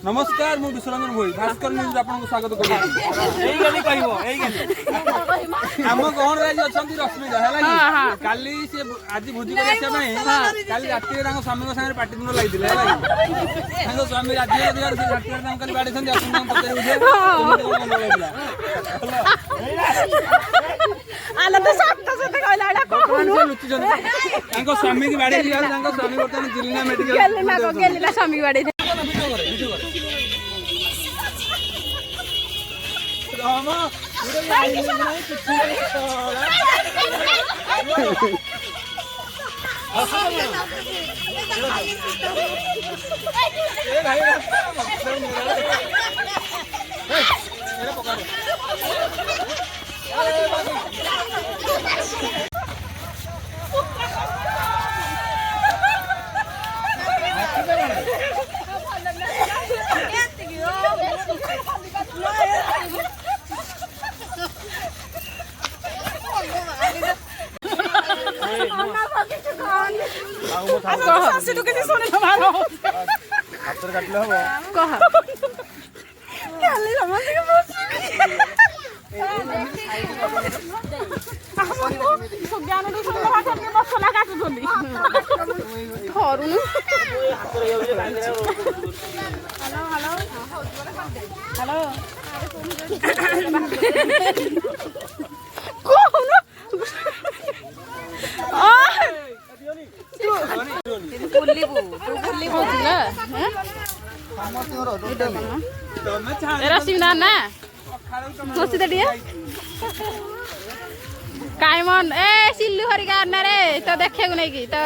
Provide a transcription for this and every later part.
नमस्कार मु विश्वरंजन भोई भास्कर न्यूज आपन को स्वागत करू आम गहन राज अच्छा रश्मिता है काली से आज भोजी काली रात स्वामी सागर पाटितुंड लगी स्वामी राज्य काली बाड़ी स्वामी की बाड़ी स्वामी बर्तमान जिला मेडिकल स्वामी बाड़ी रश्मिता ना कायमन ए सिल्लू हरिका रे तो देखा नहीं कि तो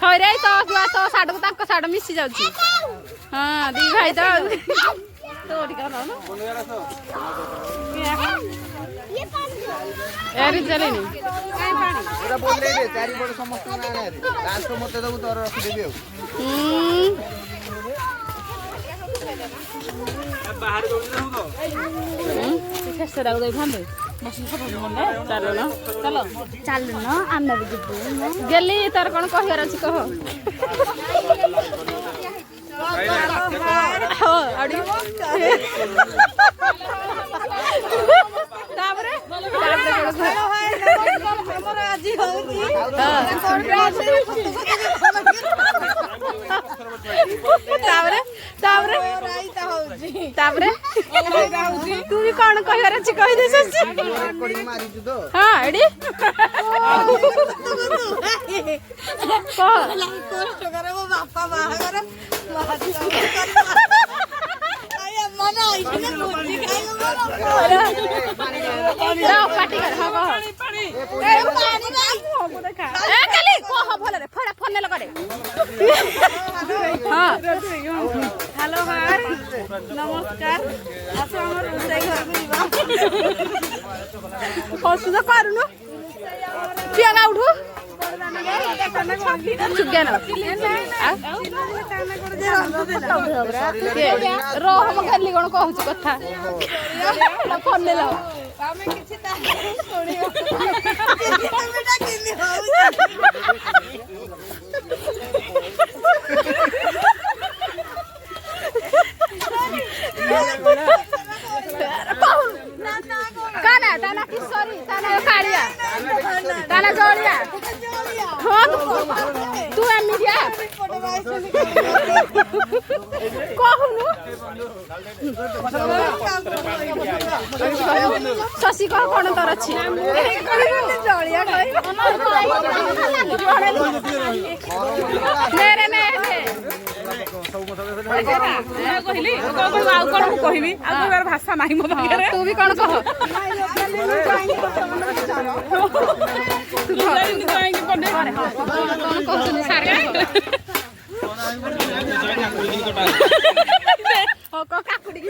हरे तो तो साड़ को साड़ मिसी जाऊँ हाँ दी भाई तो गेली तार कौन कहर अच्छी कह तू भी कौन कहर अच्छी कह दे हाँ एडी हेलो हाय नमस्कार हसुदा पारुनु पियागा उठू रह खाली कौन कहूँ कथा फोन ले लो काना ताना किशोरी ताना कालिया ताना जोड़िया हाँ तू एमिडिया कहूनु शशि कह कौन तर अच्छी जोड़िया मेरे भाषा ना तू भी कौन कह काकुड़ी